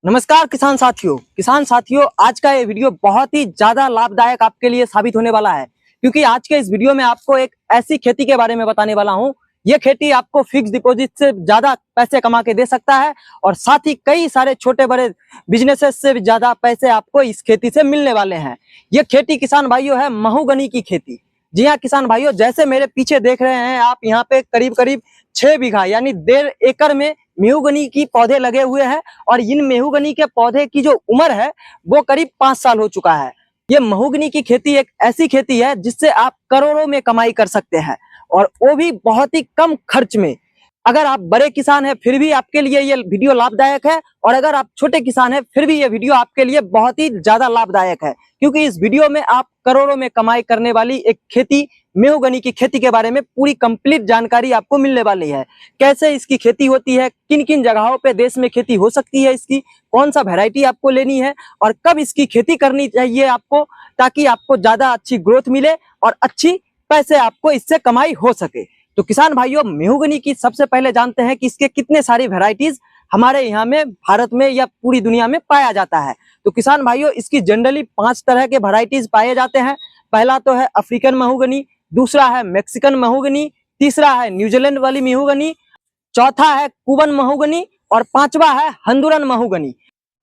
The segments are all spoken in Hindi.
नमस्कार किसान साथियों, आज का ये वीडियो बहुत ही ज्यादा लाभदायक आपके लिए साबित होने वाला है, क्योंकि आज के इस वीडियो में आपको एक ऐसी खेती के बारे में बताने वाला हूं। ये खेती आपको फिक्स डिपॉजिट से ज्यादा पैसे कमा के दे सकता है और साथ ही कई सारे छोटे बड़े बिजनेसेस से भी ज्यादा पैसे आपको इस खेती से मिलने वाले हैं। ये खेती किसान भाइयों है महोगनी की खेती। जी हाँ किसान भाइयों, जैसे मेरे पीछे देख रहे हैं आप, यहाँ पे करीब करीब 6 बीघा यानी 1.5 एकड़ में मेहगनी की पौधे लगे हुए हैं और इन मेहगनी के पौधे की जो उम्र है वो करीब 5 साल हो चुका है। ये महोगनी की खेती एक ऐसी खेती है जिससे आप करोड़ों में कमाई कर सकते हैं और वो भी बहुत ही कम खर्च में। अगर आप बड़े किसान हैं फिर भी आपके लिए ये वीडियो लाभदायक है, और अगर आप छोटे किसान हैं फिर भी ये वीडियो आपके लिए बहुत ही ज्यादा लाभदायक है, क्योंकि इस वीडियो में आप करोड़ों में कमाई करने वाली एक खेती मेहगनी की खेती के बारे में पूरी कंप्लीट जानकारी आपको मिलने वाली है। कैसे इसकी खेती होती है, किन किन जगहों पे देश में खेती हो सकती है इसकी, कौन सा वैरायटी आपको लेनी है और कब इसकी खेती करनी चाहिए आपको, ताकि आपको ज्यादा अच्छी ग्रोथ मिले और अच्छी पैसे आपको इससे कमाई हो सके। तो किसान भाइयों, मेहगनी की सबसे पहले जानते हैं कि इसके कितने सारी वैरायटीज हमारे यहाँ में भारत में या पूरी दुनिया में पाया जाता है। तो किसान भाइयों, इसकी जनरली 5 तरह के वैरायटीज पाए जाते हैं। पहला तो है अफ्रीकन महोगनी, दूसरा है मैक्सिकन महोगनी, तीसरा है न्यूजीलैंड वाली महोगनी, चौथा है कुबन महोगनी और पांचवा है हंदुरन महोगनी।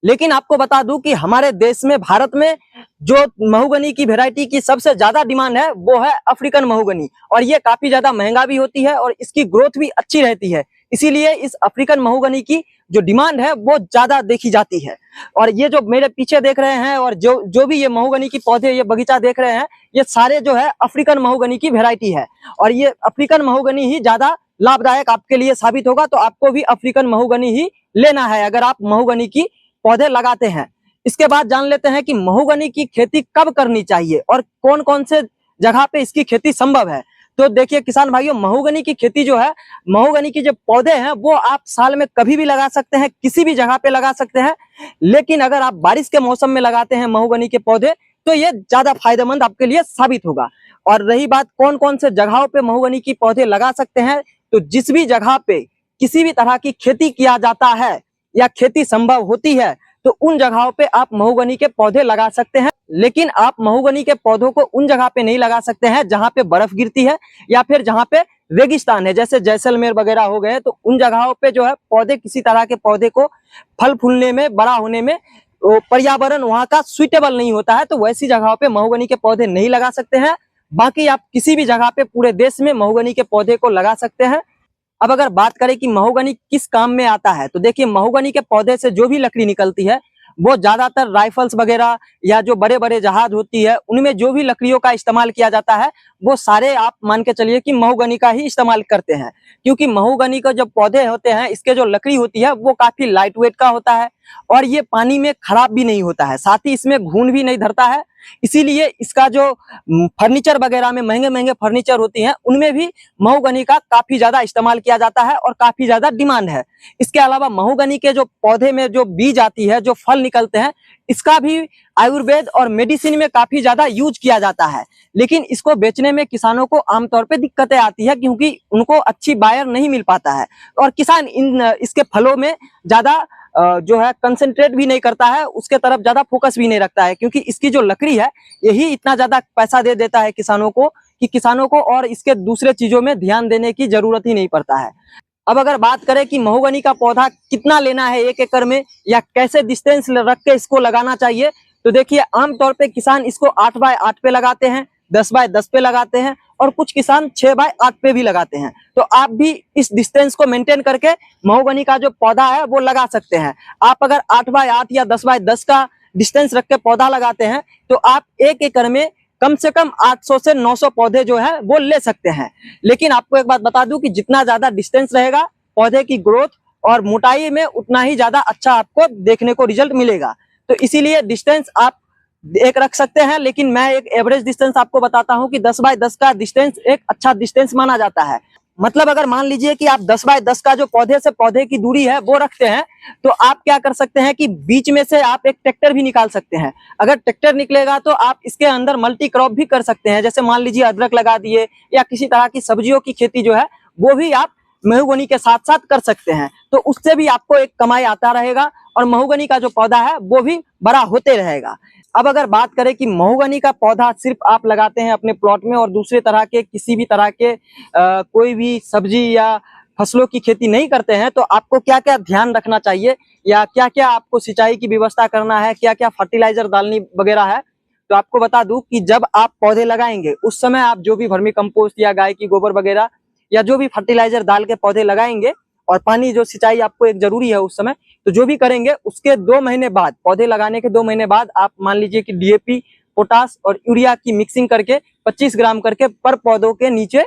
लेकिन आपको बता दूं कि हमारे देश में, भारत में जो महोगनी की वैरायटी की सबसे ज्यादा डिमांड है वो है अफ्रीकन महोगनी, और ये काफी ज्यादा महंगा भी होती है और इसकी ग्रोथ भी अच्छी रहती है। इसीलिए इस अफ्रीकन महोगनी की जो डिमांड है वो ज्यादा देखी जाती है। और ये जो मेरे पीछे देख रहे हैं और जो भी ये महोगनी की पौधे, ये बगीचा देख रहे हैं, ये सारे जो है अफ्रीकन महोगनी की वैरायटी है। और ये अफ्रीकन महोगनी ही ज्यादा लाभदायक आपके लिए साबित होगा, तो आपको भी अफ्रीकन महोगनी ही लेना है अगर आप महोगनी की पौधे लगाते हैं। इसके बाद जान लेते हैं कि महोगनी की खेती कब करनी चाहिए और कौन कौन से जगह पे इसकी खेती संभव है। तो देखिए किसान भाइयों, महोगनी की खेती जो है, महोगनी के जो पौधे हैं वो आप साल में कभी भी लगा सकते हैं, किसी भी जगह पे लगा सकते हैं। लेकिन अगर आप बारिश के मौसम में लगाते हैं महोगनी के पौधे तो ये ज्यादा फायदेमंद आपके लिए साबित होगा। और रही बात कौन कौन से जगहों पे महोगनी की पौधे लगा सकते हैं, तो जिस भी जगह पे किसी भी तरह की खेती किया जाता है या खेती संभव होती है तो उन जगहों पे आप महोगनी के पौधे लगा सकते हैं। लेकिन आप महोगनी के पौधों को उन जगह पे नहीं लगा सकते हैं जहां पे बर्फ गिरती है या फिर जहां पे रेगिस्तान है, जैसे जैसलमेर वगैरह हो गए। तो उन जगहों पे जो है पौधे, किसी तरह के पौधे को फल फूलने में, बड़ा होने में पर्यावरण वहां का सुइटेबल नहीं होता है, तो वैसी जगहों पे महोगनी के पौधे नहीं लगा सकते हैं। बाकी आप किसी भी जगह पे पूरे देश में महोगनी के पौधे को लगा सकते हैं। अब अगर बात करें कि महोगनी किस काम में आता है, तो देखिए महोगनी के पौधे से जो भी लकड़ी निकलती है वो ज्यादातर राइफल्स वगैरह या जो बड़े बड़े जहाज होती है उनमें जो भी लकड़ियों का इस्तेमाल किया जाता है वो सारे आप मान के चलिए कि महोगनी का ही इस्तेमाल करते हैं। क्योंकि महोगनी का जो पौधे होते हैं, इसके जो लकड़ी होती है वो काफी लाइट वेट का होता है और ये पानी में खराब भी नहीं होता है, साथ ही इसमें घुन भी नहीं धरता है। इसीलिए इसका जो फर्नीचर वगैरह में, महंगे महंगे फर्नीचर होती हैं उनमें भी महोगनी का काफी ज्यादा इस्तेमाल किया जाता है और काफी ज्यादा डिमांड है। इसके अलावा महोगनी के जो पौधे में जो बीज आती है, जो फल निकलते हैं, इसका भी आयुर्वेद और मेडिसिन में काफी ज्यादा यूज किया जाता है। लेकिन इसको बेचने में किसानों को आमतौर पे दिक्कतें आती है, क्योंकि उनको अच्छी बायर नहीं मिल पाता है और किसान इसके फलों में ज्यादा जो है कंसंट्रेट भी नहीं करता है, उसके तरफ ज्यादा फोकस भी नहीं रखता है, क्योंकि इसकी जो लकड़ी है यही इतना ज्यादा पैसा दे देता है किसानों को कि किसानों को और इसके दूसरे चीजों में ध्यान देने की जरूरत ही नहीं पड़ता है। अब अगर बात करें कि महोगनी का पौधा कितना लेना है 1 एकड़ में या कैसे डिस्टेंस रख के इसको लगाना चाहिए, तो देखिए आमतौर पे किसान इसको 8 बाय 8 पे लगाते हैं, 10 बाय 10 पे लगाते हैं और कुछ किसान 6 बाय 8 पे भी लगाते हैं। तो आप भी इस डिस्टेंस को मेंटेन करके महोगनी का जो पौधा है वो लगा सकते हैं। आप अगर 8 बाय 8 या 10 बाय 10 का डिस्टेंस रख के पौधा लगाते हैं तो आप 1 एकड़ में कम से कम 800 से 900 पौधे जो है वो ले सकते हैं। लेकिन आपको एक बात बता दूं कि जितना ज्यादा डिस्टेंस रहेगा पौधे की ग्रोथ और मोटाई में उतना ही ज्यादा अच्छा आपको देखने को रिजल्ट मिलेगा। तो इसीलिए डिस्टेंस आप एक रख सकते हैं, लेकिन मैं एक एवरेज डिस्टेंस आपको बताता हूं कि 10 बाय 10 का डिस्टेंस एक अच्छा डिस्टेंस माना जाता है। मतलब अगर मान लीजिए कि आप 10 बाय 10 का जो पौधे से पौधे की दूरी है वो रखते हैं, तो आप क्या कर सकते हैं कि बीच में से आप एक ट्रैक्टर भी निकाल सकते हैं। अगर ट्रैक्टर निकलेगा तो आप इसके अंदर मल्टी क्रॉप भी कर सकते हैं, जैसे मान लीजिए अदरक लगा दिए या किसी तरह की सब्जियों की खेती जो है वो भी आप महोगनी के साथ साथ कर सकते हैं, तो उससे भी आपको एक कमाई आता रहेगा और महोगनी का जो पौधा है वो भी बड़ा होते रहेगा। अब अगर बात करें कि महोगनी का पौधा सिर्फ आप लगाते हैं अपने प्लॉट में और दूसरे तरह के किसी भी तरह के कोई भी सब्जी या फसलों की खेती नहीं करते हैं, तो आपको क्या क्या ध्यान रखना चाहिए या क्या क्या आपको सिंचाई की व्यवस्था करना है, क्या क्या फर्टिलाइजर डालनी वगैरह है। तो आपको बता दूं कि जब आप पौधे लगाएंगे उस समय आप जो भी वर्मी कंपोस्ट या गाय की गोबर वगैरह या जो भी फर्टिलाइजर डाल के पौधे लगाएंगे और पानी जो सिंचाई आपको एक जरूरी है उस समय, तो जो भी करेंगे उसके 2 महीने बाद, पौधे लगाने के 2 महीने बाद आप मान लीजिए कि डीएपी, पोटास और यूरिया की मिक्सिंग करके 25 ग्राम करके पर पौधों के नीचे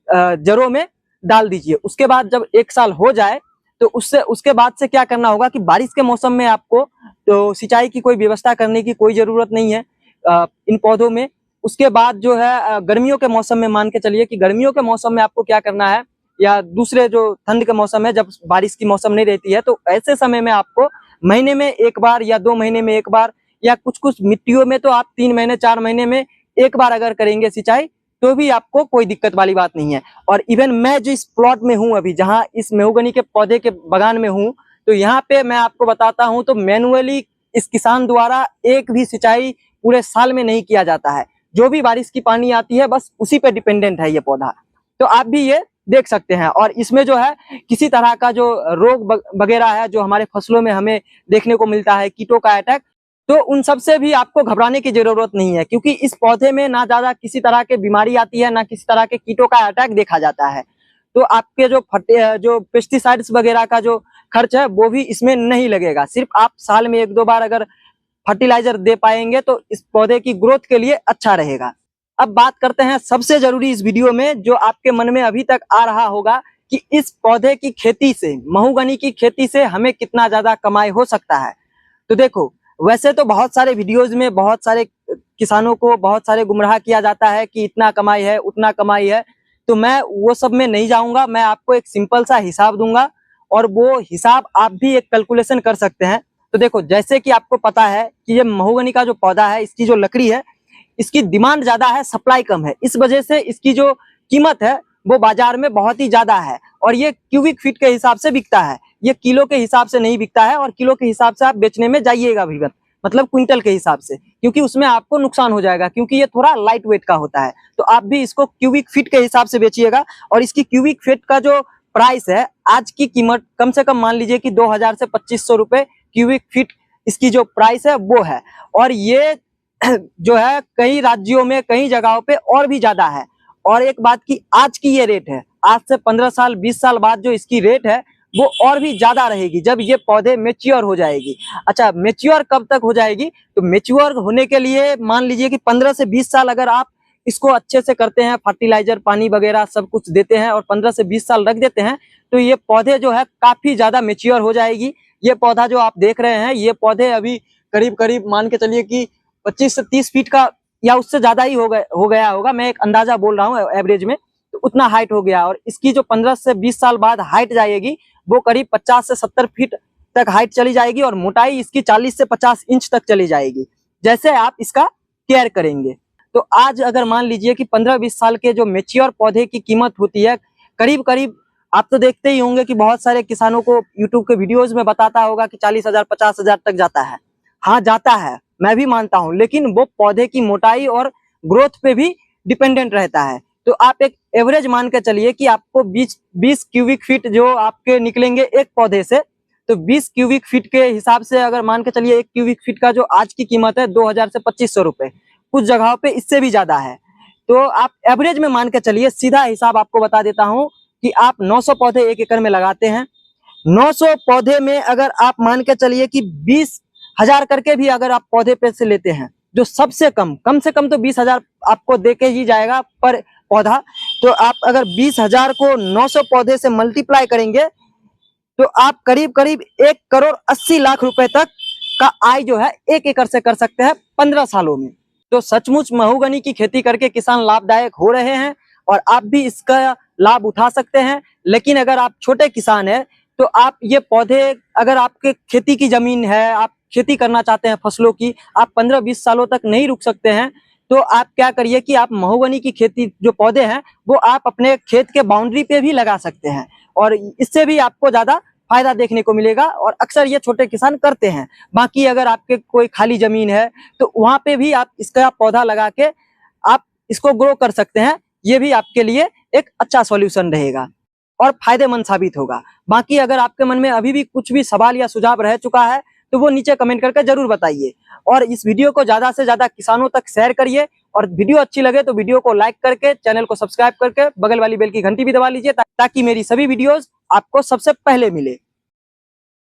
जड़ों में डाल दीजिए। उसके बाद जब 1 साल हो जाए तो उसके बाद से क्या करना होगा कि बारिश के मौसम में आपको तो सिंचाई की कोई व्यवस्था करने की कोई जरूरत नहीं है इन पौधों में। उसके बाद जो है गर्मियों के मौसम में मान के चलिए कि गर्मियों के मौसम में आपको क्या करना है, या दूसरे जो ठंड के मौसम है जब बारिश की मौसम नहीं रहती है, तो ऐसे समय में आपको महीने में 1 बार या 2 महीने में 1 बार या कुछ कुछ मिट्टियों में तो आप 3 महीने 4 महीने में 1 बार अगर करेंगे सिंचाई तो भी आपको कोई दिक्कत वाली बात नहीं है। और इवन मैं जो इस प्लॉट में हूँ अभी, जहाँ इस महोगनी के पौधे के बगान में हूँ, तो यहाँ पे मैं आपको बताता हूँ तो मैनुअली इस किसान द्वारा एक भी सिंचाई पूरे साल में नहीं किया जाता है। जो भी बारिश की पानी आती है बस उसी पे डिपेंडेंट है ये पौधा। तो आप भी ये देख सकते हैं। और इसमें जो है किसी तरह का जो रोग वगैरह है जो हमारे फसलों में हमें देखने को मिलता है, कीटों का अटैक, तो उन सब से भी आपको घबराने की जरूरत नहीं है, क्योंकि इस पौधे में ना ज्यादा किसी तरह के बीमारी आती है, ना किसी तरह के कीटों का अटैक देखा जाता है। तो आपके जो पेस्टिसाइड्स वगैरह का जो खर्च है वो भी इसमें नहीं लगेगा। सिर्फ आप साल में 1-2 बार अगर फर्टिलाइजर दे पाएंगे तो इस पौधे की ग्रोथ के लिए अच्छा रहेगा। अब बात करते हैं सबसे जरूरी इस वीडियो में जो आपके मन में अभी तक आ रहा होगा कि इस पौधे की खेती से, महोगनी की खेती से हमें कितना ज्यादा कमाई हो सकता है। तो देखो, वैसे तो बहुत सारे वीडियोज में बहुत सारे किसानों को बहुत सारे गुमराह किया जाता है कि इतना कमाई है, उतना कमाई है, तो मैं वो सब में नहीं जाऊंगा। मैं आपको एक सिंपल सा हिसाब दूंगा और वो हिसाब आप भी एक कैलकुलेशन कर सकते हैं। तो देखो, जैसे कि आपको पता है कि ये महोगनी का जो पौधा है, इसकी जो लकड़ी है, इसकी डिमांड ज्यादा है, सप्लाई कम है। इस वजह से इसकी जो कीमत है वो बाजार में बहुत ही ज्यादा है और ये क्यूबिक फीट के हिसाब से बिकता है, ये किलो के हिसाब से नहीं बिकता है। और किलो के हिसाब से आप बेचने में जाइएगा भी मतलब क्विंटल के हिसाब से, क्योंकि उसमें आपको नुकसान हो जाएगा, क्योंकि ये थोड़ा लाइट वेट का होता है। तो आप भी इसको क्यूबिक फीट के हिसाब से बेचिएगा। और इसकी क्यूबिक फीट का जो प्राइस है, आज की कीमत कम से कम मान लीजिए कि 2000 से 2500 रुपए क्यूबिक फीट इसकी जो प्राइस है वो है। और ये जो है कई राज्यों में, कई जगहों पे और भी ज्यादा है। और एक बात की, आज की ये रेट है, आज से 15 साल 20 साल बाद जो इसकी रेट है वो और भी ज्यादा रहेगी जब ये पौधे मेच्योर हो जाएगी। अच्छा, मेच्योर कब तक हो जाएगी? तो मेच्योर होने के लिए मान लीजिए कि 15 से 20 साल अगर आप इसको अच्छे से करते हैं, फर्टिलाइजर, पानी वगैरह सब कुछ देते हैं और 15 से 20 साल रख देते हैं, तो ये पौधे जो है काफी ज्यादा मेच्योर हो जाएगी। ये पौधा जो आप देख रहे हैं, ये पौधे अभी करीब करीब मान के चलिए कि 25 से 30 फीट का या उससे ज्यादा ही हो गया होगा। मैं एक अंदाजा बोल रहा हूँ एवरेज में, तो उतना हाइट हो गया। और इसकी जो 15 से 20 साल बाद हाइट जाएगी वो करीब 50 से 70 फीट तक हाइट चली जाएगी और मोटाई इसकी 40 से 50 इंच तक चली जाएगी, जैसे आप इसका केयर करेंगे। तो आज अगर मान लीजिए कि 15-20 साल के जो मेच्योर पौधे की कीमत होती है करीब करीब, आप तो देखते ही होंगे कि बहुत सारे किसानों को यूट्यूब के वीडियोज में बताता होगा कि 40,000 50,000 तक जाता है। हाँ, जाता है, मैं भी मानता हूं, लेकिन वो पौधे की मोटाई और ग्रोथ पे भी डिपेंडेंट रहता है। तो आप एक एवरेज मान के चलिए कि आपको 20 क्यूबिक फीट जो आपके निकलेंगे एक पौधे से, तो 20 क्यूबिक फीट के हिसाब से अगर मान के चलिए, 1 क्यूबिक फीट का जो आज की कीमत है 2000 से 2500 रुपए, कुछ जगहों पे इससे भी ज्यादा है। तो आप एवरेज में मान के चलिए, सीधा हिसाब आपको बता देता हूं कि आप 900 पौधे 1 एकड़ में लगाते हैं। 900 पौधे में अगर आप मान के चलिए कि 20,000 करके भी अगर आप पौधे पे से लेते हैं, जो सबसे कम से कम तो 20,000 आपको देके ही जाएगा पर पौधा। तो आप अगर 20,000 को 900 पौधे से मल्टीप्लाई करेंगे तो आप करीब करीब 1,80,00,000 रुपए तक का आय जो है 1 एकड़ से कर सकते हैं 15 सालों में। तो सचमुच महोगनी की खेती करके किसान लाभदायक हो रहे हैं और आप भी इसका लाभ उठा सकते हैं। लेकिन अगर आप छोटे किसान हैं तो आप ये पौधे, अगर आपके खेती की जमीन है, आप खेती करना चाहते हैं फसलों की, आप 15-20 सालों तक नहीं रुक सकते हैं, तो आप क्या करिए कि आप महोगनी की खेती जो पौधे हैं वो आप अपने खेत के बाउंड्री पे भी लगा सकते हैं। और इससे भी आपको ज्यादा फायदा देखने को मिलेगा। और अक्सर ये छोटे किसान करते हैं। बाकी अगर आपके कोई खाली जमीन है तो वहां पे भी आप इसका पौधा लगा के आप इसको ग्रो कर सकते हैं। ये भी आपके लिए एक अच्छा सॉल्यूशन रहेगा और फायदेमंद साबित होगा। बाकी अगर आपके मन में अभी भी कुछ भी सवाल या सुझाव रह चुका है तो वो नीचे कमेंट करके जरूर बताइए। और इस वीडियो को ज्यादा से ज्यादा किसानों तक शेयर करिए। और वीडियो अच्छी लगे तो वीडियो को लाइक करके चैनल को सब्सक्राइब करके बगल वाली बेल की घंटी भी दबा लीजिए ताकि मेरी सभी वीडियोस आपको सबसे पहले मिले।